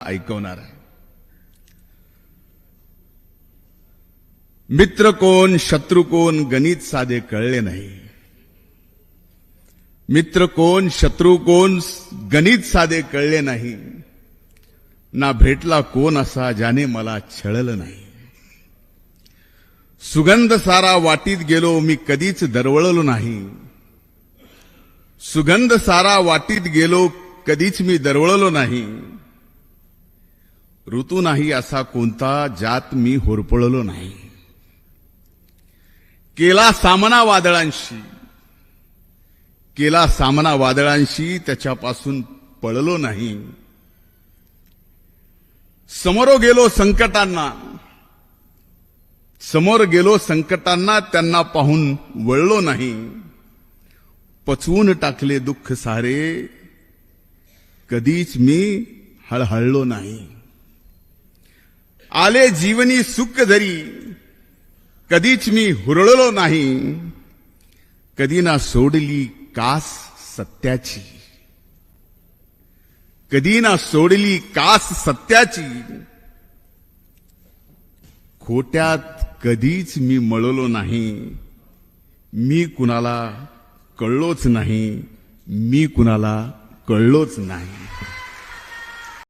ऐकवणार आहे. मित्र कोण शत्रू कोण गणित साधे कळले नाही. मित्र कोण शत्रू कोण गणित साधे कळले नाही. ना भेटला कोण असा ज्याने मला छळलं नाही. सुगंध सारा वाटीत गेलो मी कधीच दरवळलो नाही. सुगंध सारा वाटीत गेलो कधीच मी दरवळलो नाही. ऋतू नाही असा कोणता ज्यात मी होरपळलो नाही. केला सामना वादळांशी, केला सामना वादळांशी त्याच्यापासून पळलो नाही. समोर गेलो संकटांना, समोर गेलो संकटांना त्यांना पाहून वळलो नाही. पचवून टाकले दुःख सारे कधीच मी हळहळलो नाही. आले जीवनी सुख जरी कधीच मी हुरळलो नाही. कधी ना सोडली कास सत्याची, कधी ना सोडली कास सत्याची. खोट्यात कधीच मी मळलो नाही. मी कुणाला कळलोच नाही, मी कुणाला कळलोच नाही.